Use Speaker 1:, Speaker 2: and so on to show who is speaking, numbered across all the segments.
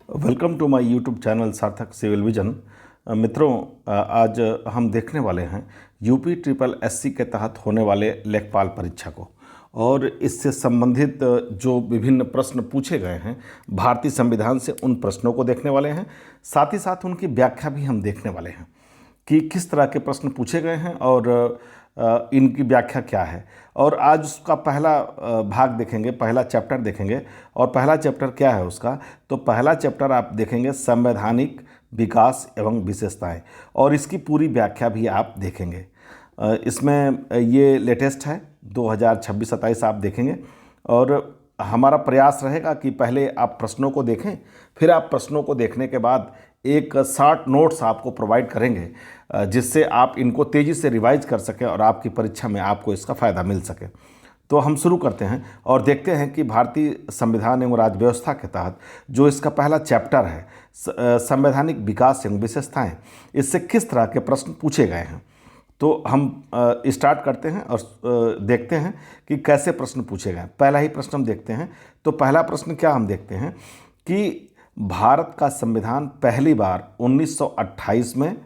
Speaker 1: Welcome to my YouTube channel Sarthak civil vision. मित्रों, आज हम देखने वाले हैं यूपी ट्रिपल एससी के तहत होने वाले लेखपाल परीक्षा को और इससे संबंधित जो विभिन्न प्रश्न पूछे गए हैं भारतीय संविधान से, उन प्रश्नों को देखने वाले हैं। साथ ही साथ उनकी व्याख्या भी हम देखने वाले हैं कि किस तरह के प्रश्न पूछे गए हैं और इनकी व्याख्या क्या है। और आज उसका पहला भाग देखेंगे, पहला चैप्टर देखेंगे। और पहला चैप्टर क्या है उसका? तो पहला चैप्टर आप देखेंगे संवैधानिक विकास एवं विशेषताएं, और इसकी पूरी व्याख्या भी आप देखेंगे। इसमें ये लेटेस्ट है 2026-27 आप देखेंगे। और हमारा प्रयास रहेगा कि पहले आप प्रश्नों को देखें, फिर आप प्रश्नों को देखने के बाद एक शॉर्ट नोट्स आपको प्रोवाइड करेंगे जिससे आप इनको तेज़ी से रिवाइज कर सकें और आपकी परीक्षा में आपको इसका फ़ायदा मिल सके। तो हम शुरू करते हैं और देखते हैं कि भारतीय संविधान एवं राज्य व्यवस्था के तहत जो इसका पहला चैप्टर है संवैधानिक विकास एवं विशेषताएं, इससे किस तरह के प्रश्न पूछे गए हैं। तो हम स्टार्ट करते हैं और देखते हैं कि कैसे प्रश्न पूछे गए। पहला ही प्रश्न हम देखते हैं। तो पहला प्रश्न क्या हम देखते हैं कि भारत का संविधान पहली बार 1928 में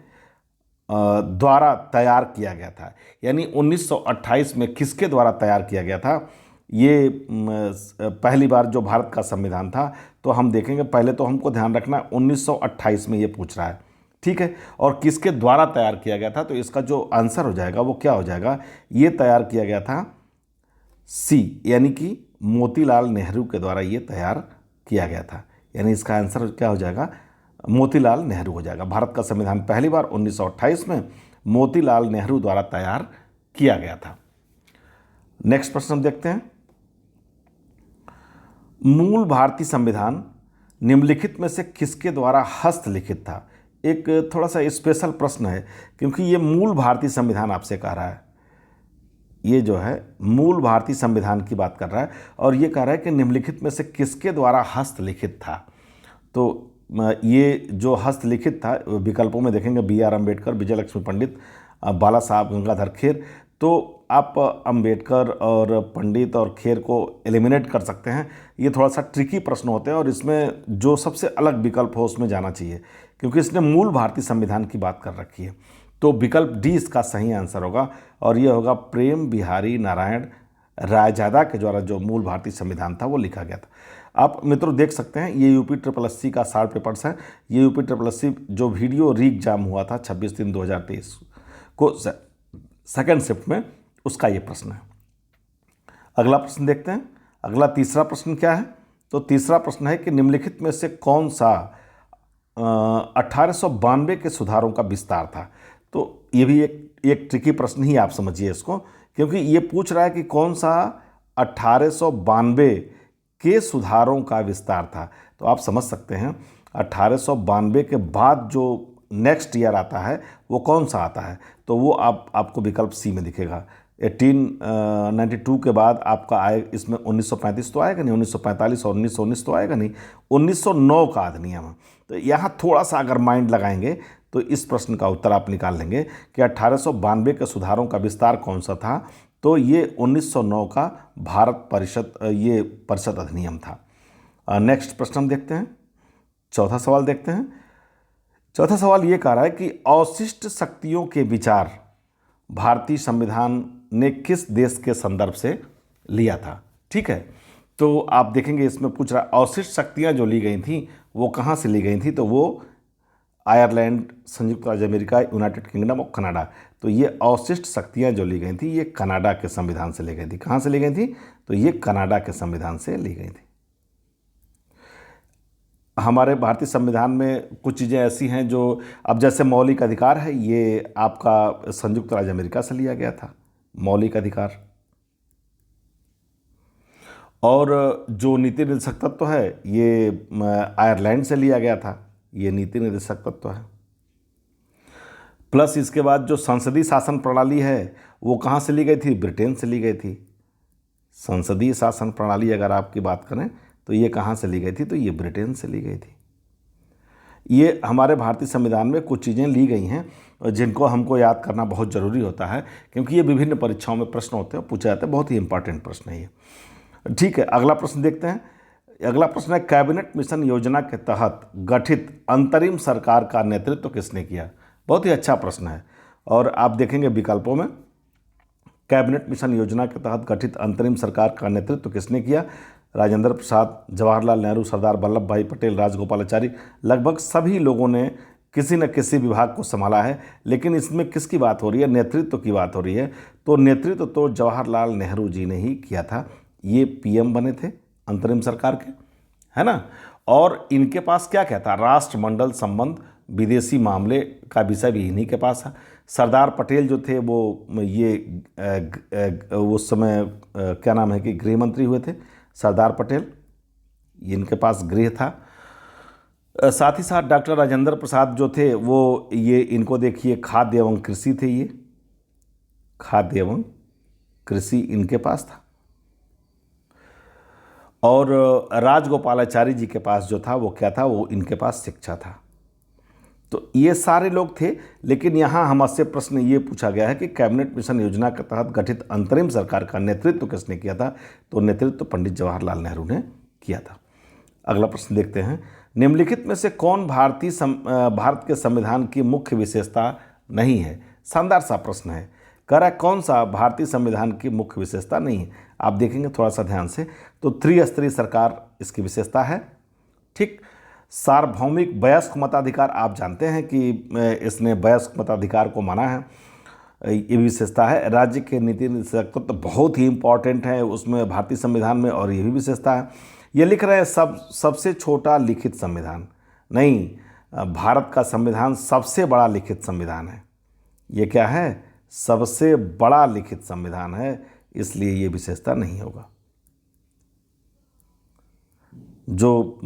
Speaker 1: द्वारा तैयार किया गया था। यानी 1928 में किसके द्वारा तैयार किया गया था? ये पहली बार जो भारत का संविधान था, तो हम देखेंगे। पहले तो हमको ध्यान रखना 1928 में ये पूछ रहा है, ठीक है। और किसके द्वारा तैयार किया गया था? तो इसका जो आंसर हो जाएगा वो क्या हो जाएगा? ये तैयार किया गया था सी, यानी कि मोतीलाल नेहरू के द्वारा ये तैयार किया गया था। यानी इसका आंसर क्या हो जाएगा? मोतीलाल नेहरू हो जाएगा। भारत का संविधान पहली बार 1928 में मोतीलाल नेहरू द्वारा तैयार किया गया था। नेक्स्ट प्रश्न हम देखते हैं। मूल भारतीय संविधान निम्नलिखित में से किसके द्वारा हस्तलिखित था? एक थोड़ा सा स्पेशल प्रश्न है क्योंकि ये मूल भारतीय संविधान आपसे कह रहा है। ये जो है मूल भारतीय संविधान की बात कर रहा है और ये कह रहा है कि निम्नलिखित में से किसके द्वारा हस्तलिखित था। तो ये जो हस्तलिखित था विकल्पों में देखेंगे B.R. अम्बेडकर, विजय लक्ष्मी पंडित, बाला साहब गंगाधर खेर। तो आप अम्बेडकर और पंडित और खेर को एलिमिनेट कर सकते हैं। ये थोड़ा सा ट्रिकी प्रश्न होते हैं और इसमें जो सबसे अलग विकल्प हो उसमें जाना चाहिए क्योंकि इसने मूल भारतीय संविधान की बात कर रखी है। तो विकल्प डी इसका सही आंसर होगा और ये होगा प्रेम बिहारी नारायण रायजादा के द्वारा जो मूल भारतीय संविधान था वो लिखा गया था। आप मित्रों देख सकते हैं ये यूपी ट्रिपल एससी का शॉर्ट पेपर्स है। ये यूपी ट्रिपल एससी जो वीडियो री एग्जाम हुआ था 26/3/2023 को सेकेंड शिफ्ट में, उसका ये प्रश्न है। अगला प्रश्न देखते हैं। अगला तीसरा प्रश्न क्या है? तो तीसरा प्रश्न है कि निम्नलिखित में से कौन सा 1892 के सुधारों का विस्तार था? तो ये भी एक ट्रिकी प्रश्न ही आप समझिए इसको, क्योंकि ये पूछ रहा है कि कौन सा 1892 के सुधारों का विस्तार था। तो आप समझ सकते हैं 1892 के बाद जो नेक्स्ट ईयर आता है वो कौन सा आता है? तो वो आपको विकल्प सी में दिखेगा। 1892 के बाद आपका आए, इसमें 1935 तो आएगा नहीं, 1945 और 1919 तो आएगा नहीं, 1909 का अधिनियम है। तो यहाँ थोड़ा सा अगर माइंड लगाएंगे तो इस प्रश्न का उत्तर आप निकाल लेंगे कि 1892 के सुधारों का विस्तार कौन सा था। तो ये 1909 का भारत परिषद अधिनियम था। नेक्स्ट प्रश्न हम देखते हैं। चौथा सवाल देखते हैं। चौथा सवाल ये कह रहा है कि अवशिष्ट शक्तियों के विचार भारतीय संविधान ने किस देश के संदर्भ से लिया था? ठीक है, तो आप देखेंगे इसमें पूछ रहा है अवशिष्ट शक्तियां जो ली गई थी वो कहाँ से ली गई थी? तो वो आयरलैंड, संयुक्त राज्य अमेरिका, यूनाइटेड किंगडम और कनाडा। तो ये अवशिष्ट शक्तियां जो ली गई थी ये कनाडा के संविधान से ली गई थी। कहाँ से ली गई थी? तो ये कनाडा के संविधान से ली गई थी। हमारे भारतीय संविधान में कुछ चीज़ें ऐसी हैं जो अब जैसे मौलिक अधिकार है, ये आपका संयुक्त राज्य अमेरिका से लिया गया था मौलिक अधिकार। और जो नीति निर्देशक तत्व है ये आयरलैंड से लिया गया था, ये नीति निर्देशक तत्व है। प्लस इसके बाद जो संसदीय शासन प्रणाली है वो कहाँ से ली गई थी? ब्रिटेन से ली गई थी। संसदीय शासन प्रणाली अगर आपकी बात करें तो ये कहाँ से ली गई थी? तो ये ब्रिटेन से ली गई थी। ये हमारे भारतीय संविधान में कुछ चीज़ें ली गई हैं जिनको हमको याद करना बहुत ज़रूरी होता है क्योंकि ये विभिन्न परीक्षाओं में प्रश्न होते हैं, पूछे जाते हैं। बहुत ही इंपॉर्टेंट प्रश्न है ये। ठीक है, अगला प्रश्न देखते हैं। अगला प्रश्न है, कैबिनेट मिशन योजना के तहत गठित अंतरिम सरकार का नेतृत्व किसने किया? बहुत ही अच्छा प्रश्न है। और आप देखेंगे विकल्पों में, कैबिनेट मिशन योजना के तहत गठित अंतरिम सरकार का नेतृत्व किसने किया? राजेंद्र प्रसाद, जवाहरलाल नेहरू, सरदार वल्लभ भाई पटेल, राजगोपालाचारी। लगभग सभी लोगों ने किसी न किसी विभाग को संभाला है, लेकिन इसमें किसकी बात हो रही है? नेतृत्व की बात हो रही है। तो नेतृत्व तो जवाहरलाल नेहरू जी ने ही किया था। ये पीएम बने थे अंतरिम सरकार के, है ना। और इनके पास क्या क्या था? राष्ट्रमंडल संबंध, विदेशी मामले का विषय भी इन्हीं के पास है। सरदार पटेल जो थे वो उस समय क्या नाम है कि गृह मंत्री हुए थे सरदार पटेल, इनके पास गृह था। साथ ही साथ डॉक्टर राजेंद्र प्रसाद जो थे वो इनको देखिए खाद्य एवं कृषि थे, ये खाद्य एवं कृषि इनके पास था। और राजगोपालाचारी जी के पास जो था वो क्या था? वो इनके पास शिक्षा था। तो ये सारे लोग थे। लेकिन यहाँ हमसे प्रश्न ये पूछा गया है कि कैबिनेट मिशन योजना के तहत गठित अंतरिम सरकार का नेतृत्व किसने किया था? तो नेतृत्व पंडित जवाहरलाल नेहरू ने किया था। अगला प्रश्न देखते हैं, निम्नलिखित में से कौन भारत के संविधान की मुख्य विशेषता नहीं है? शानदार सा प्रश्न है। कह रहा है कौन सा भारतीय संविधान की मुख्य विशेषता नहीं है? आप देखेंगे थोड़ा सा ध्यान से तो त्रिस्तरीय सरकार इसकी विशेषता है। ठीक, सार्वभौमिक वयस्क मताधिकार, आप जानते हैं कि इसने वयस्क मताधिकार को माना है, ये विशेषता है। राज्य के नीति निर्देशक तो बहुत ही इंपॉर्टेंट है उसमें भारतीय संविधान में, और ये भी विशेषता है। ये लिख रहे हैं सबसे छोटा लिखित संविधान नहीं, भारत का संविधान सबसे बड़ा लिखित संविधान है। ये क्या है? सबसे बड़ा लिखित संविधान है, इसलिए ये विशेषता नहीं होगा। जो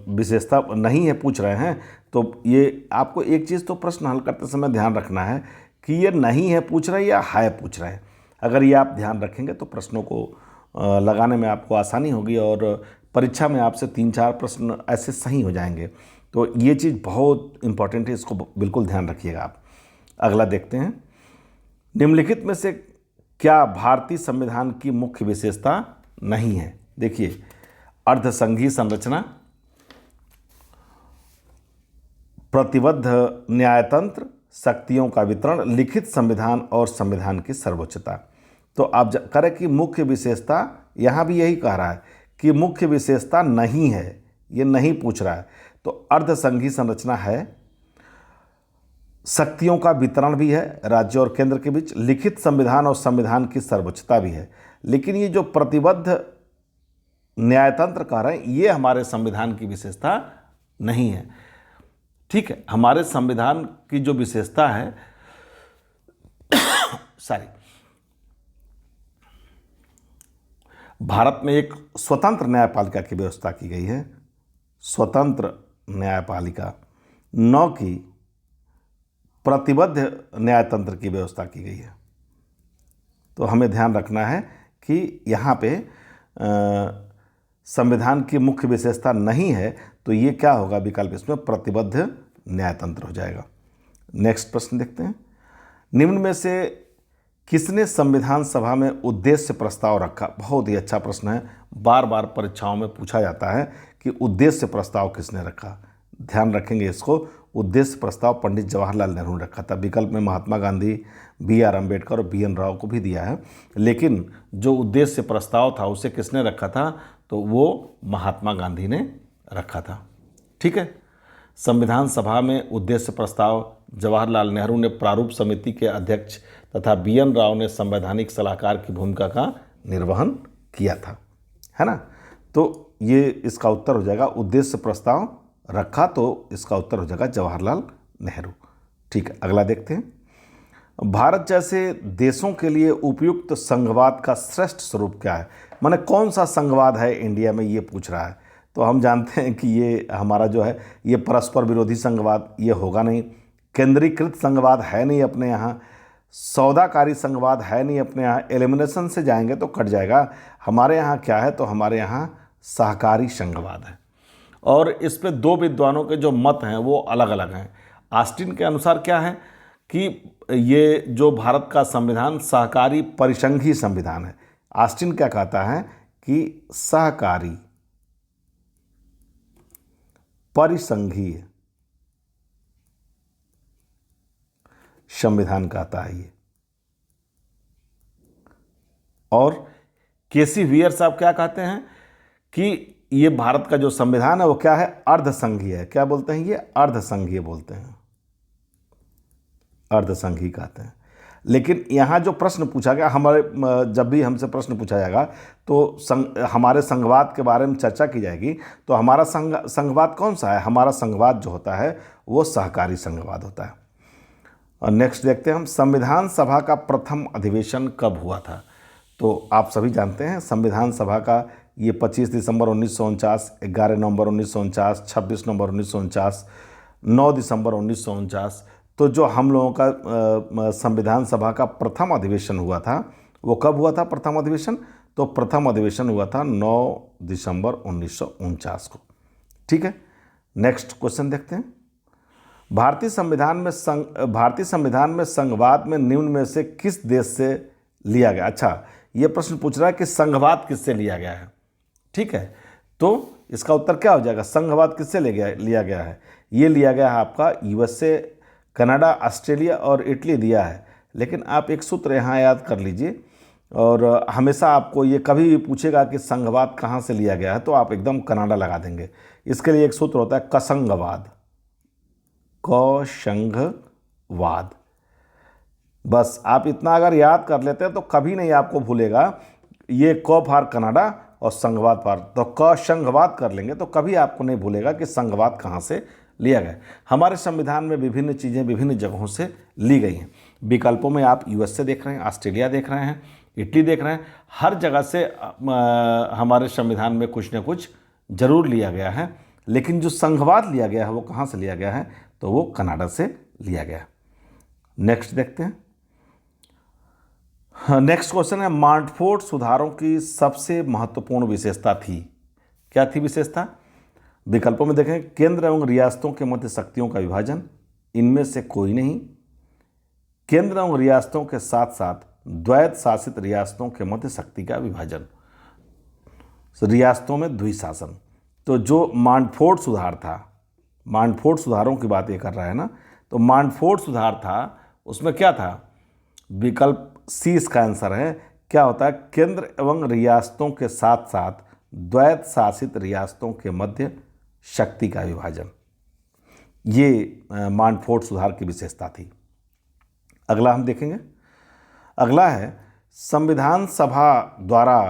Speaker 1: विशेषता नहीं है पूछ रहे हैं, तो ये आपको एक चीज़ तो प्रश्न हल करते समय ध्यान रखना है कि ये नहीं है पूछ रहे हैं या है पूछ रहे हैं। अगर ये आप ध्यान रखेंगे तो प्रश्नों को लगाने में आपको आसानी होगी और परीक्षा में आपसे 3-4 प्रश्न ऐसे सही हो जाएंगे। तो ये चीज़ बहुत इंपॉर्टेंट है, इसको बिल्कुल ध्यान रखिएगा आप। अगला देखते हैं, निम्नलिखित में से क्या भारतीय संविधान की मुख्य विशेषता नहीं है? देखिए, अर्धसंघीय संरचना, प्रतिबद्ध न्यायतंत्र, शक्तियों का वितरण, लिखित संविधान और संविधान की सर्वोच्चता। तो आप करें कि मुख्य विशेषता, यहाँ भी यही कह रहा है कि मुख्य विशेषता नहीं है, ये नहीं पूछ रहा है। तो अर्धसंघीय संरचना है, शक्तियों का वितरण भी है राज्य और केंद्र के बीच, लिखित संविधान और संविधान की सर्वोच्चता भी है। लेकिन ये जो प्रतिबद्ध न्यायतंत्र कह रहे हैं, ये हमारे संविधान की विशेषता नहीं है। ठीक है, हमारे संविधान की जो विशेषता है भारत में एक स्वतंत्र न्यायपालिका की व्यवस्था की गई है, स्वतंत्र न्यायपालिका, न कि प्रतिबद्ध न्यायतंत्र की व्यवस्था की गई है। तो हमें ध्यान रखना है कि यहाँ पे संविधान की मुख्य विशेषता नहीं है, तो ये क्या होगा विकल्प इसमें? प्रतिबद्ध न्यायतंत्र हो जाएगा। नेक्स्ट प्रश्न देखते हैं, निम्न में से किसने संविधान सभा में उद्देश्य प्रस्ताव रखा? बहुत ही अच्छा प्रश्न है, बार बार परीक्षाओं में पूछा जाता है कि उद्देश्य प्रस्ताव किसने रखा। ध्यान रखेंगे इसको, उद्देश्य प्रस्ताव पंडित जवाहरलाल नेहरू ने रखा था। विकल्प में महात्मा गांधी, BR अम्बेडकर और BN राव को भी दिया है, लेकिन जो उद्देश्य प्रस्ताव था उसे किसने रखा था? तो वो महात्मा गांधी ने रखा था। ठीक है, संविधान सभा में उद्देश्य प्रस्ताव जवाहरलाल नेहरू ने प्रारूप समिति के अध्यक्ष तथा BN राव ने संवैधानिक सलाहकार की भूमिका का निर्वहन किया था, है ना। तो ये इसका उत्तर हो जाएगा, उद्देश्य प्रस्ताव रखा, तो इसका उत्तर हो जाएगा जवाहरलाल नेहरू। ठीक है, अगला देखते हैं, भारत जैसे देशों के लिए उपयुक्त संघवाद का श्रेष्ठ स्वरूप क्या है? माने कौन सा संघवाद है इंडिया में, ये पूछ रहा है। तो हम जानते हैं कि ये हमारा जो है ये परस्पर विरोधी संघवाद ये होगा नहीं, केंद्रीकृत संघवाद है नहीं अपने यहाँ, सौदाकारी संघवाद है नहीं अपने यहाँ, एलिमिनेशन से जाएंगे तो कट जाएगा। हमारे यहाँ क्या है? तो हमारे यहाँ सहकारी संघवाद है। और इस पे 2 विद्वानों के जो मत हैं वो अलग अलग हैं। ऑस्टिन के अनुसार क्या है कि ये जो भारत का संविधान सहकारी परिसंघीय संविधान है। ऑस्टिन क्या कहता है कि सहकारी परिसंघीय संविधान कहता है ये। और केसी वियर साहब क्या कहते हैं कि ये भारत का जो संविधान है वो क्या है, अर्धसंघीय है। क्या बोलते हैं ये, अर्धसंघीय बोलते हैं, अर्धसंघीय कहते हैं। लेकिन यहाँ जो प्रश्न पूछा गया, हमारे जब भी हमसे प्रश्न पूछा जाएगा तो हमारे संघवाद के बारे में चर्चा की जाएगी, तो हमारा संघवाद कौन सा है, हमारा संघवाद जो होता है वो सहकारी संघवाद होता है। और नेक्स्ट देखते हैं हम, संविधान सभा का प्रथम अधिवेशन कब हुआ था। तो आप सभी जानते हैं संविधान सभा का ये 25 दिसंबर 1949, 11 नवंबर 1949, 26 नवंबर 1949, 9 दिसंबर 1949। तो जो हम लोगों का संविधान सभा का प्रथम अधिवेशन हुआ था वो कब हुआ था प्रथम अधिवेशन, तो प्रथम अधिवेशन हुआ था 9 दिसंबर 1949 को। ठीक है, नेक्स्ट क्वेश्चन देखते हैं। भारतीय संविधान में संघवाद में निम्न में से किस देश से लिया गया। अच्छा, ये प्रश्न पूछ रहा है कि संघवाद किससे लिया गया है। ठीक है, तो इसका उत्तर क्या हो जाएगा, संघवाद किससे लिया गया है। ये लिया गया है आपका यूएसए, कनाडा, ऑस्ट्रेलिया और इटली दिया है। लेकिन आप एक सूत्र यहाँ याद कर लीजिए, और हमेशा आपको ये कभी भी पूछेगा कि संघवाद कहाँ से लिया गया है तो आप एकदम कनाडा लगा देंगे। इसके लिए एक सूत्र होता है कसंघवाद, कशंघवाद। बस आप इतना अगर याद कर लेते हैं तो कभी नहीं आपको भूलेगा ये क फॉर कनाडा और संघवाद फॉर, तो कशंघवाद कर लेंगे तो कभी आपको नहीं भूलेगा कि संघवाद कहाँ से लिया गया। हमारे संविधान में विभिन्न चीज़ें विभिन्न जगहों से ली गई हैं। विकल्पों में आप यूएसए देख रहे हैं, ऑस्ट्रेलिया देख रहे हैं, इटली देख रहे हैं, हर जगह से हमारे संविधान में कुछ न कुछ जरूर लिया गया है। लेकिन जो संघवाद लिया गया है वो कहाँ से लिया गया है, तो वो कनाडा से लिया गया। नेक्स्ट देखते हैं। नेक्स्ट क्वेश्चन है, मॉन्टफोर्ट सुधारों की सबसे महत्वपूर्ण विशेषता थी। क्या थी विशेषता। विकल्पों में देखें, केंद्र एवं रियासतों के मध्य शक्तियों का विभाजन, इनमें से कोई नहीं, केंद्र एवं रियासतों के साथ साथ द्वैत शासित रियासतों के मध्य शक्ति का विभाजन, रियासतों में द्विशासन। तो जो मॉन्टफोर्ट सुधार था, मॉन्टफोर्ट सुधारों की बात ये कर रहा है ना, तो मॉन्टफोर्ट सुधार था, उसमें क्या था, विकल्प सी इसका आंसर है। क्या होता है, केंद्र एवं रियासतों के साथ साथ द्वैत शासित रियासतों के मध्य शक्ति का विभाजन, ये मॉन्टफोर्ट सुधार की विशेषता थी। अगला हम देखेंगे, अगला है, संविधान सभा द्वारा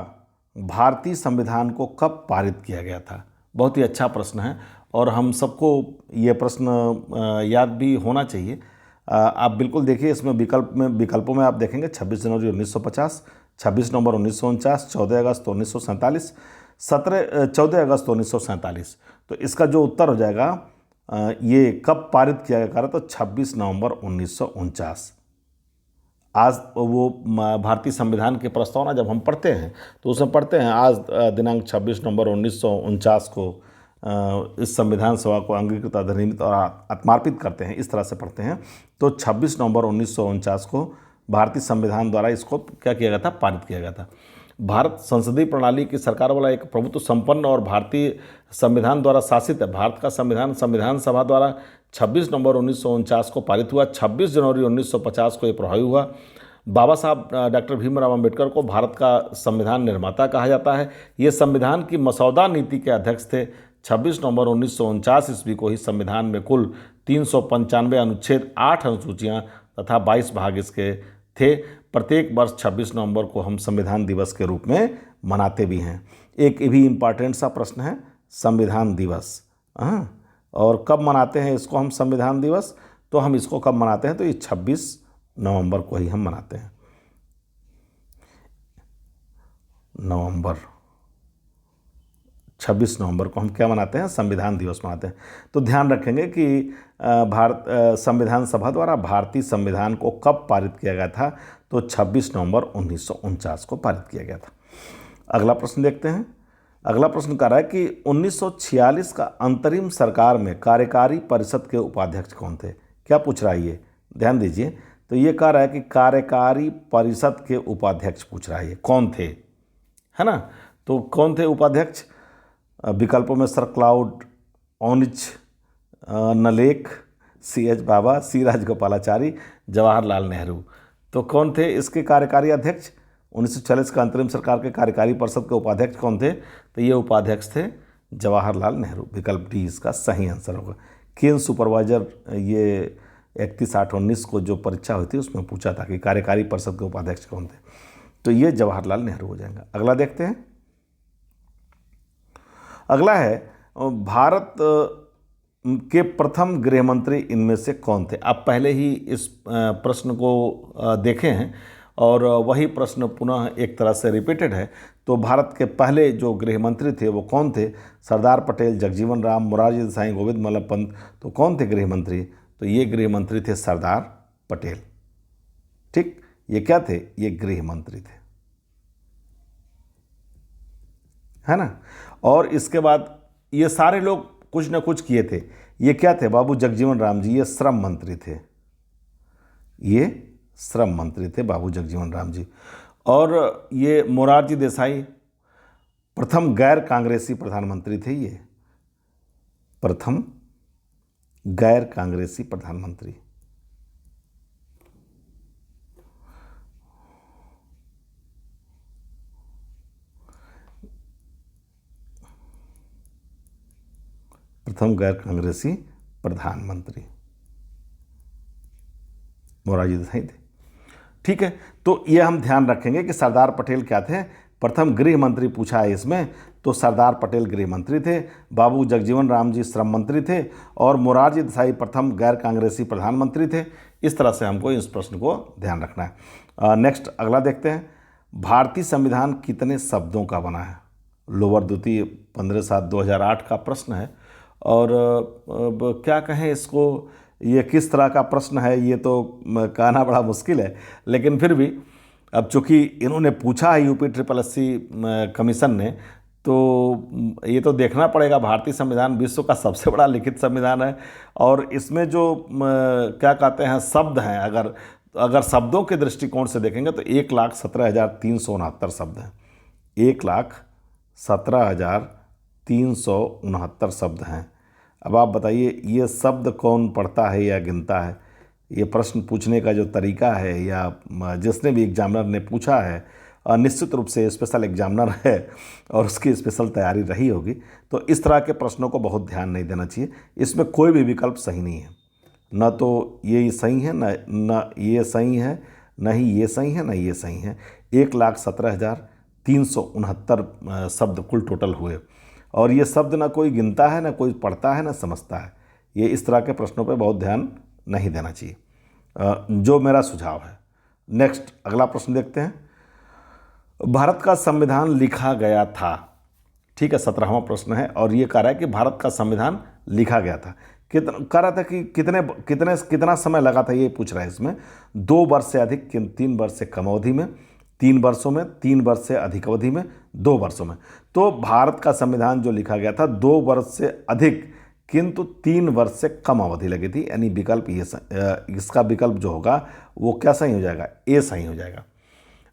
Speaker 1: भारतीय संविधान को कब पारित किया गया था। बहुत ही अच्छा प्रश्न है और हम सबको ये प्रश्न याद भी होना चाहिए। आप बिल्कुल देखिए, इसमें विकल्पों में आप देखेंगे 26 जनवरी 1950, 26 नवंबर 1949, 14 अगस्त 1947, 14 अगस्त 1947। तो इसका जो उत्तर हो जाएगा, ये कब पारित किया गया तो 26 नवंबर 1949। आज वो भारतीय संविधान की प्रस्तावना जब हम पढ़ते हैं तो उसमें पढ़ते हैं आज दिनांक 26 नवंबर 1949 को इस संविधान सभा को अंगीकृत, अधिनियमित और आत्मार्पित करते हैं, इस तरह से पढ़ते हैं। तो 26 नवंबर 1949 को भारतीय संविधान द्वारा इसको क्या किया गया था, पारित किया गया था। भारत संसदीय प्रणाली की सरकार वाला एक प्रभुत्व संपन्न और भारतीय संविधान द्वारा शासित है। भारत का संविधान संविधान सभा द्वारा 26 नवंबर 1949 को पारित हुआ। 26 जनवरी 1950 को ये प्रभावी हुआ। बाबा साहब डॉक्टर भीमराव अंबेडकर को भारत का संविधान निर्माता कहा जाता है। ये संविधान की मसौदा नीति के अध्यक्ष थे। 26 नवंबर 1949 ईस्वी को ही संविधान में कुल 395 अनुच्छेद, 8 अनुसूचियाँ तथा 22 भाग इसके थे। प्रत्येक वर्ष 26 नवंबर को हम संविधान दिवस के रूप में मनाते भी हैं। एक भी इम्पॉर्टेंट सा प्रश्न है, संविधान दिवस और कब मनाते हैं इसको हम संविधान दिवस, तो हम इसको कब मनाते हैं, तो ये 26 नवंबर को ही हम मनाते हैं। नवंबर 26 नवंबर को हम क्या मनाते हैं, संविधान दिवस मनाते हैं। तो ध्यान रखेंगे कि संविधान सभा द्वारा भारतीय संविधान को कब पारित किया गया था, तो 26 नवंबर 1949 को पारित किया गया था। अगला प्रश्न देखते हैं। अगला प्रश्न कह रहा है कि 1946 का अंतरिम सरकार में कार्यकारी परिषद के उपाध्यक्ष कौन थे। क्या पूछ रहा है ये, ध्यान दीजिए। तो ये कह रहा है कि कार्यकारी परिषद के उपाध्यक्ष पूछ रहा है, ये कौन थे, है ना। तो कौन थे उपाध्यक्ष, विकल्पों में सर क्लाउड ओनिच नलेक, CH बाबा, C राजगोपालाचारी, जवाहरलाल नेहरू। तो कौन थे इसके कार्यकारी अध्यक्ष? 1940 का अंतरिम सरकार के कार्यकारी परिषद के उपाध्यक्ष कौन थे? तो ये उपाध्यक्ष थे जवाहरलाल नेहरू। विकल्प डी इसका सही आंसर होगा। केन सुपरवाइजर, ये 31/8/19 को जो परीक्षा हुई थी उसमें पूछा था कि कार्यकारी परिषद के उपाध्यक्ष कौन थे, तो ये जवाहरलाल नेहरू हो जाएगा। अगला देखते हैं। अगला है भारत के प्रथम गृह मंत्री इनमें से कौन थे? आप पहले ही इस प्रश्न को देखे हैं और वही प्रश्न पुनः एक तरह से रिपीटेड है। तो भारत के पहले जो गृह मंत्री थे वो कौन थे? सरदार पटेल, जगजीवन राम, मोरारजी देसाई, गोविंद बल्लभ पंत। तो कौन थे गृह मंत्री? तो ये गृह मंत्री थे सरदार पटेल। ठीक, ये क्या थे? ये गृह मंत्री थे, है ना। और इसके बाद ये सारे लोग कुछ न कुछ किए थे। ये क्या थे? बाबू जगजीवन राम जी, ये श्रम मंत्री थे। ये श्रम मंत्री थे बाबू जगजीवन राम जी। और ये मोरारजी देसाई प्रथम गैर कांग्रेसी प्रधानमंत्री थे। ये प्रथम गैर कांग्रेसी प्रधानमंत्री। प्रथम गैर कांग्रेसी प्रधानमंत्री मोरारजी देसाई थे। ठीक है, तो ये हम ध्यान रखेंगे कि सरदार पटेल क्या थे? प्रथम गृह मंत्री पूछा है इसमें, तो सरदार पटेल गृह मंत्री थे, बाबू जगजीवन राम जी श्रम मंत्री थे और मोरारजी देसाई प्रथम गैर कांग्रेसी प्रधानमंत्री थे। इस तरह से हमको इस प्रश्न को ध्यान रखना है। नेक्स्ट अगला देखते हैं। भारतीय संविधान कितने शब्दों का बना है? लोअर द्वितीय 15/7/2008 का प्रश्न है। और क्या कहें इसको, ये किस तरह का प्रश्न है ये तो कहना बड़ा मुश्किल है, लेकिन फिर भी अब चूँकि इन्होंने पूछा है UPSSC कमीशन ने, तो ये तो देखना पड़ेगा। भारतीय संविधान विश्व का सबसे बड़ा लिखित संविधान है और इसमें जो क्या कहते हैं शब्द हैं, अगर शब्दों के दृष्टिकोण से देखेंगे तो 1,17,369 शब्द हैं। 1,17,369 शब्द हैं। अब आप बताइए ये शब्द कौन पढ़ता है या गिनता है? ये प्रश्न पूछने का जो तरीका है या जिसने भी एग्जामिनर ने पूछा है, निश्चित रूप से स्पेशल एग्जामिनर है और उसकी स्पेशल तैयारी रही होगी। तो इस तरह के प्रश्नों को बहुत ध्यान नहीं देना चाहिए। इसमें कोई भी विकल्प सही नहीं है, न तो ये सही है, न ये सही है, न ही ये सही है, न ये सही है। 1,17,369 शब्द कुल टोटल हुए और ये शब्द ना कोई गिनता है, ना कोई पढ़ता है, ना समझता है। ये इस तरह के प्रश्नों पर बहुत ध्यान नहीं देना चाहिए, जो मेरा सुझाव है। नेक्स्ट अगला प्रश्न देखते हैं। भारत का संविधान लिखा गया था, ठीक है, 17वां प्रश्न है और ये कह रहा है कि भारत का संविधान लिखा गया था। कह रहा था कि कितना समय लगा था, ये पूछ रहा है इसमें। 2 वर्ष से अधिक, 3 वर्ष से कम अवधि में, 3 वर्षों में, 3 वर्ष से अधिक अवधि में, 2 वर्षों में। तो भारत का संविधान जो लिखा गया था 2 वर्ष से अधिक किंतु 3 वर्ष से कम अवधि लगी थी, यानी विकल्प ये इसका विकल्प जो होगा वो क्या सही हो जाएगा? ए सही हो जाएगा।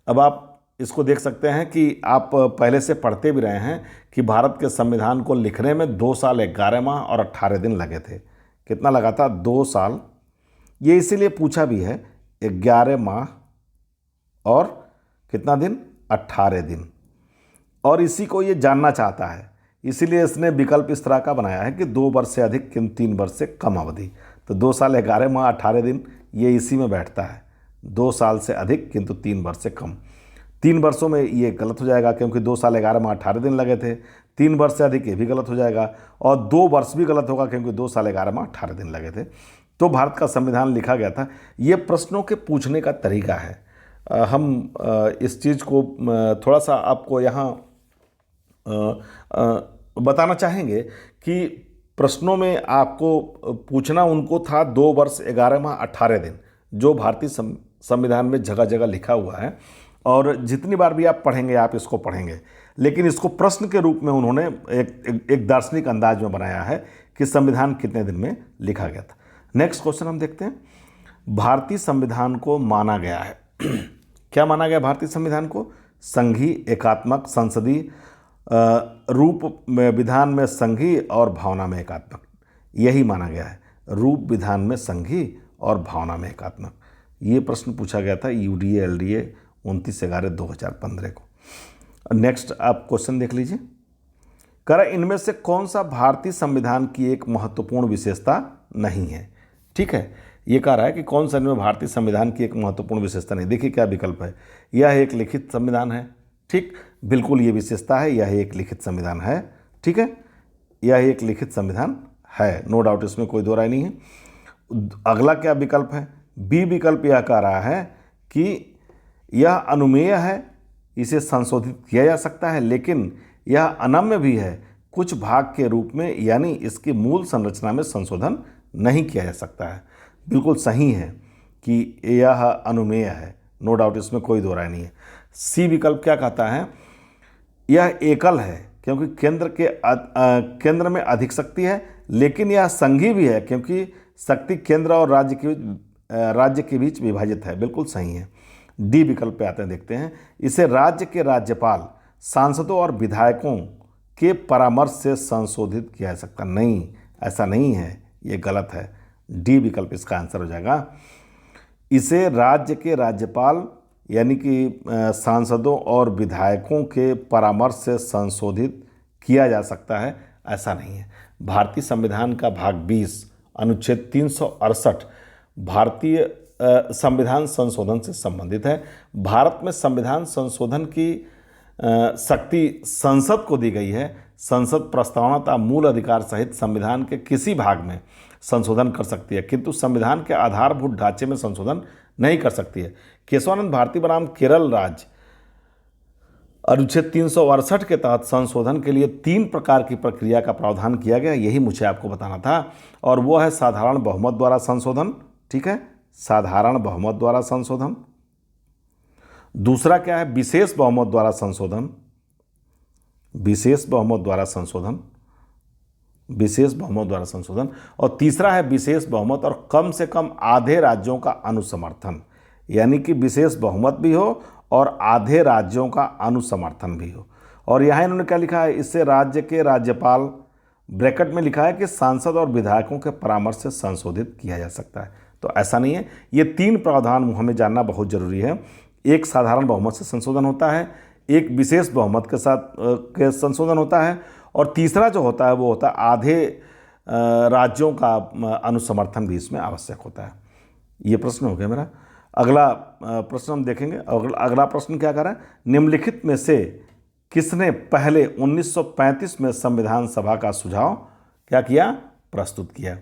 Speaker 1: अब आप इसको देख सकते हैं कि आप पहले से पढ़ते भी रहे हैं कि भारत के संविधान को लिखने में 2 साल 11 माह और 18 दिन लगे थे। कितना लगा था? 2 साल। ये इसीलिए पूछा भी है, 11 माह और कितना दिन? 18 दिन। और इसी को ये जानना चाहता है, इसीलिए इसने विकल्प इस तरह का बनाया है कि 2 वर्ष से अधिक किंतु 3 वर्ष से कम अवधि। तो 2 साल 11 माह 18 दिन ये इसी में बैठता है। 2 साल से अधिक किंतु 3 वर्ष से कम। 3 वर्षों में ये गलत हो जाएगा क्योंकि 2 साल 11 माह 18 दिन लगे थे। 3 वर्ष से अधिक ये भी गलत हो जाएगा और 2 वर्ष भी गलत होगा क्योंकि 2 साल 11 माह 18 दिन लगे थे। तो भारत का संविधान लिखा गया था। ये प्रश्नों के पूछने का तरीका है। हम इस चीज़ को थोड़ा सा आपको यहाँ बताना चाहेंगे कि प्रश्नों में आपको पूछना उनको था 2 वर्ष 11 माह 18 दिन, जो भारतीय संविधान में जगह जगह लिखा हुआ है और जितनी बार भी आप पढ़ेंगे आप इसको पढ़ेंगे, लेकिन इसको प्रश्न के रूप में उन्होंने एक दार्शनिक अंदाज में बनाया है कि संविधान कितने दिन में लिखा गया था। नेक्स्ट क्वेश्चन हम देखते हैं। भारतीय संविधान को माना गया है क्या माना गया भारतीय संविधान को? संघीय, एकात्मक, संसदीय, रूप में, विधान में संघीय और भावना में एकात्मक। यही माना गया है। रूप विधान में संघी और भावना में एकात्मक। ये प्रश्न पूछा गया था यूडीए एलडीए 29/11/2015 को। नेक्स्ट आप क्वेश्चन देख लीजिए। कह रहा है इनमें से कौन सा भारतीय संविधान की एक महत्वपूर्ण विशेषता नहीं है। ठीक है, ये कह रहा है कि कौन सा इनमें भारतीय संविधान की एक महत्वपूर्ण विशेषता नहीं। देखिए क्या विकल्प है। यह एक लिखित संविधान है। ठीक, बिल्कुल ये विशेषता है, यह एक लिखित संविधान है। ठीक है, यह एक लिखित संविधान है, नो डाउट, इसमें कोई दो राय नहीं है। अगला क्या विकल्प है, बी विकल्प यह कह रहा है कि यह अनुमेय है, इसे संशोधित किया जा सकता है, लेकिन यह अनम्य भी है कुछ भाग के रूप में, यानी इसकी मूल संरचना में संशोधन नहीं किया जा सकता है। बिल्कुल सही है कि यह अनुमेय है, नो डाउट, इसमें कोई दो राय नहीं है। सी विकल्प क्या कहता है, यह एकल है क्योंकि केंद्र में अधिक शक्ति है, लेकिन यह संघी भी है क्योंकि शक्ति केंद्र और राज्य के बीच विभाजित है। बिल्कुल सही है। डी विकल्प पे आते हैं, देखते हैं। इसे राज्य के राज्यपाल, सांसदों और विधायकों के परामर्श से संशोधित किया जा सकता नहीं, ऐसा नहीं है, ये गलत है। डी विकल्प इसका आंसर हो जाएगा। इसे राज्य के राज्यपाल यानी कि सांसदों और विधायकों के परामर्श से संशोधित किया जा सकता है, ऐसा नहीं है। भारतीय संविधान का भाग 20 अनुच्छेद 368 भारतीय संविधान संशोधन से संबंधित है। भारत में संविधान संशोधन की शक्ति संसद को दी गई है। संसद प्रस्तावना तथा मूल अधिकार सहित संविधान के किसी भाग में संशोधन कर सकती है, किंतु संविधान के आधारभूत ढांचे में संशोधन नहीं कर सकती है। केशवानंद भारती बनाम केरल राज्य अनुच्छेद 368 के तहत संशोधन के लिए 3 प्रकार की प्रक्रिया का प्रावधान किया गया, यही मुझे आपको बताना था। और वो है साधारण बहुमत द्वारा संशोधन। ठीक है, साधारण बहुमत द्वारा संशोधन। दूसरा क्या है, विशेष बहुमत द्वारा संशोधन। विशेष बहुमत द्वारा संशोधन, विशेष बहुमत द्वारा संशोधन। और तीसरा है विशेष बहुमत और कम से कम आधे राज्यों का अनुसमर्थन, यानी कि विशेष बहुमत भी हो और आधे राज्यों का अनुसमर्थन भी हो। और यहाँ इन्होंने क्या लिखा है, इससे राज्य के राज्यपाल, ब्रैकेट में लिखा है कि सांसद और विधायकों के परामर्श से संशोधित किया जा सकता है। तो ऐसा नहीं है। ये 3 प्रावधान हमें जानना बहुत जरूरी है। एक साधारण बहुमत से संशोधन होता है, एक विशेष बहुमत के साथ के संशोधन होता है, और तीसरा जो होता है वो होता है आधे राज्यों का अनुसमर्थन भी इसमें आवश्यक होता है। ये प्रश्न हो गया मेरा। अगला प्रश्न हम देखेंगे। अगला प्रश्न क्या कर रहा है, निम्नलिखित में से किसने पहले 1935 में संविधान सभा का सुझाव क्या किया, प्रस्तुत किया।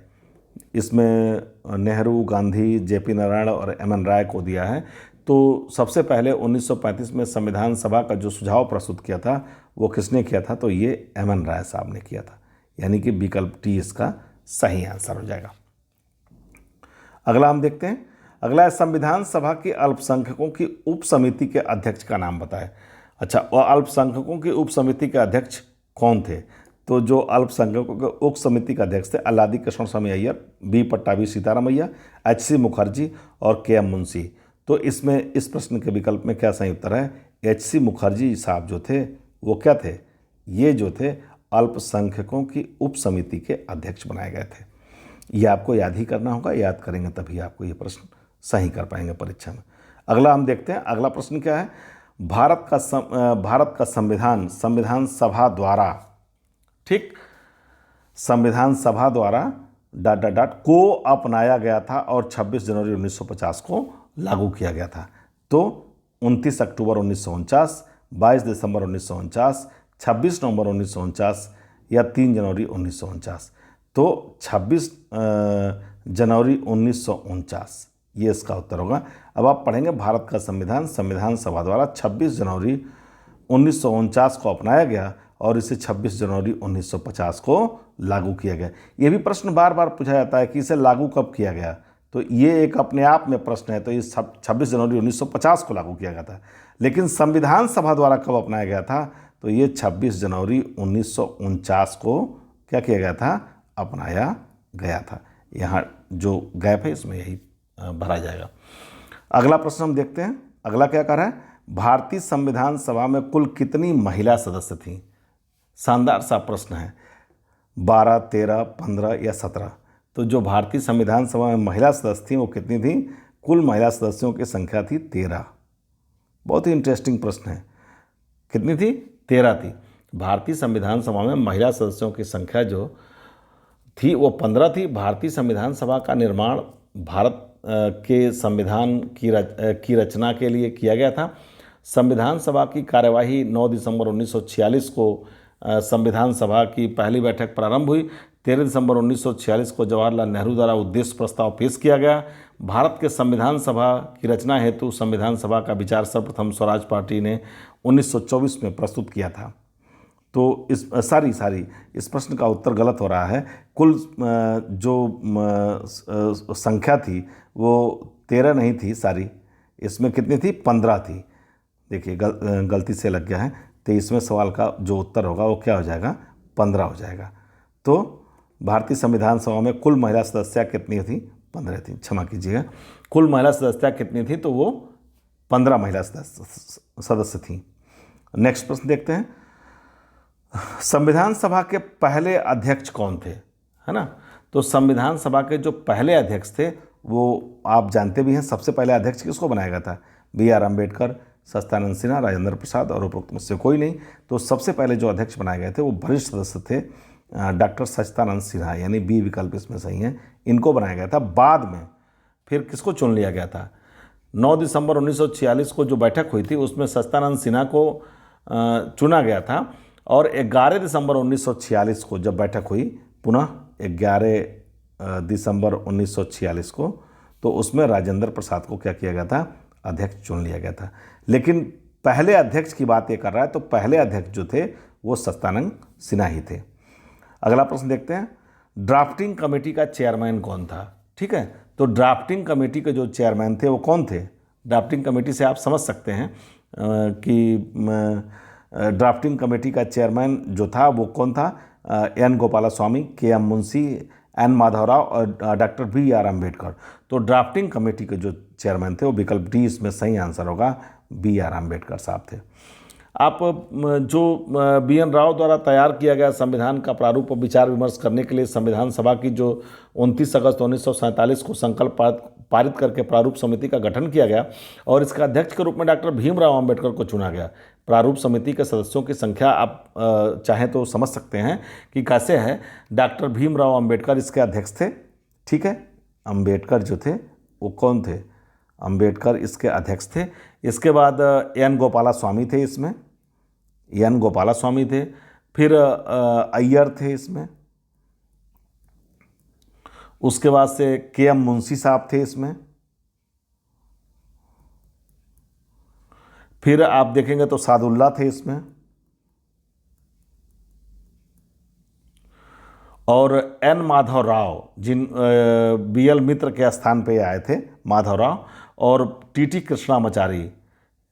Speaker 1: इसमें नेहरू, गांधी, जेपी नारायण और एमएन राय को दिया है। तो सबसे पहले 1935 में संविधान सभा का जो सुझाव प्रस्तुत किया था वो किसने किया था, तो ये एमएन राय साहब ने किया था, यानी कि विकल्प टी इसका सही आंसर हो जाएगा। अगला हम देखते हैं। अगला है संविधान सभा की अल्पसंख्यकों की उप समिति के अध्यक्ष का नाम बताएं। अच्छा, और अल्पसंख्यकों की उप समिति के अध्यक्ष कौन थे, तो जो अल्पसंख्यकों के उप समिति के अध्यक्ष थे अल्लादी कृष्ण स्वामी अय्यर, बी पट्टाभी सीतारामैया, एच.सी. मुखर्जी और के.एम. मुंशी। तो इसमें इस प्रश्न के विकल्प में क्या सही उत्तर है, एच.सी. मुखर्जी साहब जो थे वो क्या थे, ये जो थे अल्पसंख्यकों की उप समिति के अध्यक्ष बनाए गए थे। ये आपको याद ही करना होगा, याद करेंगे तभी आपको ये प्रश्न सही कर पाएंगे परीक्षा में। अगला हम देखते हैं। अगला प्रश्न क्या है, भारत का संविधान सभा द्वारा, ठीक, संविधान सभा द्वारा ... को अपनाया गया था और 26 जनवरी 1950 को लागू किया गया था। तो 29 अक्टूबर 1949, 22 दिसंबर 1949, 26 नवंबर 1949 या 3 जनवरी 1949। तो 26 जनवरी 1949 ये इसका उत्तर होगा। अब आप पढ़ेंगे भारत का संविधान सभा द्वारा 26 जनवरी 1949 को अपनाया गया और इसे 26 जनवरी 1950 को लागू किया गया। ये भी प्रश्न बार बार पूछा जाता है कि इसे लागू कब किया गया, तो ये एक अपने आप में प्रश्न है। तो ये 26 जनवरी 1950 को लागू किया गया था, लेकिन संविधान सभा द्वारा कब अपनाया गया था, तो ये 26 जनवरी 1949 को क्या किया गया था, अपनाया गया था। यहाँ जो गैप है इसमें यही भरा जाएगा। अगला प्रश्न हम देखते हैं। अगला क्या कर रहा है, भारतीय संविधान सभा में कुल कितनी महिला सदस्य थीं। शानदार सा प्रश्न है। 12, 13, 15 या 17? तो जो भारतीय संविधान सभा में महिला सदस्य थी वो कितनी थी? कुल महिला सदस्यों की संख्या थी 13। बहुत ही इंटरेस्टिंग प्रश्न है। कितनी थी? 13 थी। भारतीय संविधान सभा में महिला सदस्यों की संख्या जो थी वो 15 थी। भारतीय संविधान सभा का निर्माण भारत के संविधान की रचना के लिए किया गया था। संविधान सभा की कार्यवाही 9 दिसंबर 1946 को संविधान सभा की पहली बैठक प्रारंभ हुई। 13 दिसंबर 1946 को जवाहरलाल नेहरू द्वारा उद्देश्य प्रस्ताव पेश किया गया। भारत के संविधान सभा की रचना हेतु संविधान सभा का विचार सर्वप्रथम स्वराज पार्टी ने 1924 में प्रस्तुत किया था। तो इस इस प्रश्न का उत्तर गलत हो रहा है। कुल जो संख्या थी वो 13 नहीं थी सारी, इसमें कितनी थी? 15 थी। देखिए गलती से लग गया है। 23वें सवाल का जो उत्तर होगा वो क्या हो जाएगा? 15 हो जाएगा। तो भारतीय संविधान सभा में कुल महिला सदस्या कितनी थी? 15 थी। क्षमा कीजिएगा, कुल महिला सदस्या कितनी थी? तो वो 15 महिला सदस्य थी। नेक्स्ट प्रश्न देखते हैं। संविधान सभा के पहले अध्यक्ष कौन थे? है ना। तो संविधान सभा के जो पहले अध्यक्ष थे वो आप जानते भी हैं। सबसे पहले अध्यक्ष किसको बनाया गया था? B.R. अम्बेडकर, सच्चिदानंद सिन्हा, राजेंद्र प्रसाद और उपरोक्त में से कोई नहीं। तो सबसे पहले जो अध्यक्ष बनाए गए थे वो वरिष्ठ सदस्य थे डॉक्टर सच्चिदानंद सिन्हा, यानी बी विकल्प इसमें सही है। इनको बनाया गया था। बाद में फिर किसको चुन लिया गया था? 9 दिसंबर 1946 को जो बैठक हुई थी उसमें सच्चिदानंद सिन्हा को चुना गया था। और 11 दिसंबर 1946 को जब बैठक हुई, पुनः 11 दिसंबर 1946 को, तो उसमें राजेंद्र प्रसाद को क्या किया गया था? अध्यक्ष चुन लिया गया था। लेकिन पहले अध्यक्ष की बात ये कर रहा है, तो पहले अध्यक्ष जो थे वो सच्चिदानंद सिन्हा ही थे। अगला प्रश्न देखते हैं। ड्राफ्टिंग कमेटी का चेयरमैन कौन था? ठीक है, तो ड्राफ्टिंग कमेटी के जो चेयरमैन थे वो कौन थे? ड्राफ्टिंग कमेटी से आप समझ सकते हैं कि ड्राफ्टिंग कमेटी का चेयरमैन जो था वो कौन था? N Gopalaswami, K M. Munshi, N Madhavrao और डॉक्टर B.R. अम्बेडकर। तो ड्राफ्टिंग कमेटी के जो चेयरमैन थे वो विकल्प डी इसमें सही आंसर होगा, B.R. अम्बेडकर साहब थे। आप जो B.N. राव द्वारा तैयार किया गया संविधान का प्रारूप और विचार विमर्श करने के लिए संविधान सभा की जो 29 अगस्त 1947 को संकल्प पारित करके प्रारूप समिति का गठन किया गया और इसका अध्यक्ष के रूप में डॉक्टर भीमराव अम्बेडकर को चुना गया। प्रारूप समिति के सदस्यों की संख्या आप चाहें तो समझ सकते हैं कि कैसे है। डॉक्टर भीमराव अम्बेडकर इसके अध्यक्ष थे। ठीक है, अम्बेडकर जो थे वो कौन थे? अम्बेडकर इसके अध्यक्ष थे। इसके बाद एन गोपालास्वामी थे, इसमें एन गोपालास्वामी थे। फिर अय्यर थे इसमें। उसके बाद से के.एम. मुंशी साहब थे इसमें। फिर आप देखेंगे तो सादुल्ला थे इसमें। और एन माधवराव, जिन B.L. मित्र के स्थान पे आए थे माधवराव, और T.T. कृष्णामाचारी,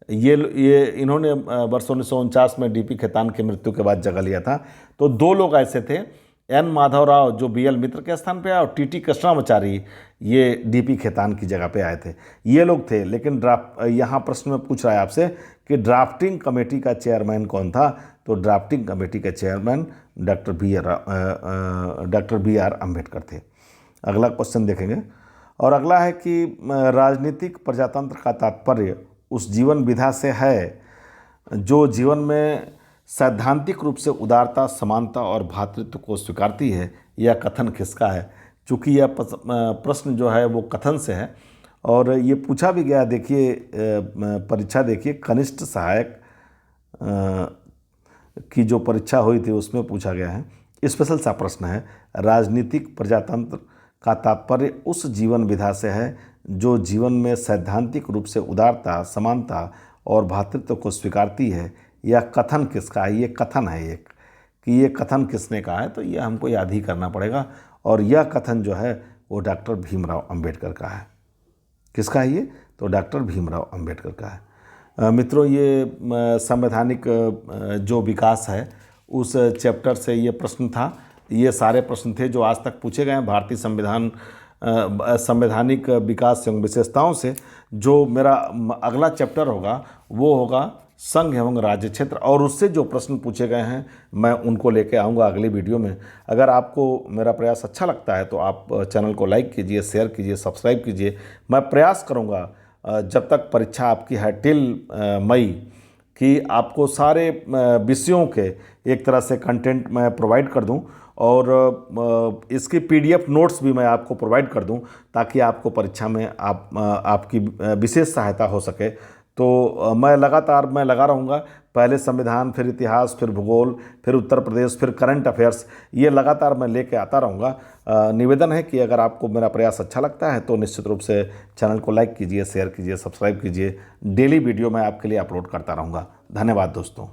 Speaker 1: ये इन्होंने वर्ष 1949 में D.P. खेतान की मृत्यु के बाद जगह लिया था। तो दो लोग ऐसे थे, एन माधवराव जो B.L. मित्र के स्थान पे आए और T.T. कृष्णामाचारी ये D.P. खेतान की जगह पे आए थे। ये लोग थे। लेकिन यहाँ प्रश्न में पूछ रहा है आपसे कि ड्राफ्टिंग कमेटी का चेयरमैन कौन था? तो ड्राफ्टिंग कमेटी के चेयरमैन डॉक्टर B.R. अम्बेडकर थे। अगला क्वेश्चन देखेंगे और अगला है कि राजनीतिक प्रजातंत्र का तात्पर्य उस जीवन विधा से है जो जीवन में सैद्धांतिक रूप से उदारता, समानता और भ्रातृत्व को स्वीकारती है। यह कथन किसका है? चूँकि यह प्रश्न जो है वो कथन से है और ये पूछा भी गया। देखिए परीक्षा देखिए, कनिष्ठ सहायक की जो परीक्षा हुई थी उसमें पूछा गया है। स्पेशल सा प्रश्न है, राजनीतिक प्रजातंत्र का तात्पर्य उस जीवन विधा से है जो जीवन में सैद्धांतिक रूप से उदारता, समानता और भ्रातृत्व को स्वीकारती है। यह कथन किसका है? ये कथन है एक, कि ये कथन किसने कहा है, तो ये हमको याद ही करना पड़ेगा। और यह कथन जो है वो डॉक्टर भीमराव अम्बेडकर का है। किसका है ये? तो डॉक्टर भीमराव अम्बेडकर का है। मित्रों, ये संवैधानिक जो विकास है उस चैप्टर से ये प्रश्न था। ये सारे प्रश्न थे जो आज तक पूछे गए हैं भारतीय संवैधानिक विकास एवं विशेषताओं से। जो मेरा अगला चैप्टर होगा वो होगा संघ एवं राज्य क्षेत्र और उससे जो प्रश्न पूछे गए हैं मैं उनको लेके आऊँगा अगली वीडियो में। अगर आपको मेरा प्रयास अच्छा लगता है तो आप चैनल को लाइक कीजिए, शेयर कीजिए, सब्सक्राइब कीजिए। मैं प्रयास करूँगा जब तक परीक्षा आपकी है टिल मई कि आपको सारे विषयों के एक तरह से कंटेंट मैं प्रोवाइड कर दूं और इसकी पीडीएफ नोट्स भी मैं आपको प्रोवाइड कर दूं ताकि आपको परीक्षा में आपकी विशेष सहायता हो सके। तो मैं लगातार लगा रहूँगा, पहले संविधान, फिर इतिहास, फिर भूगोल, फिर उत्तर प्रदेश, फिर करंट अफेयर्स, ये लगातार मैं लेके आता रहूँगा। निवेदन है कि अगर आपको मेरा प्रयास अच्छा लगता है तो निश्चित रूप से चैनल को लाइक कीजिए, शेयर कीजिए, सब्सक्राइब कीजिए। डेली वीडियो मैं आपके लिए अपलोड करता रहूँगा। धन्यवाद दोस्तों।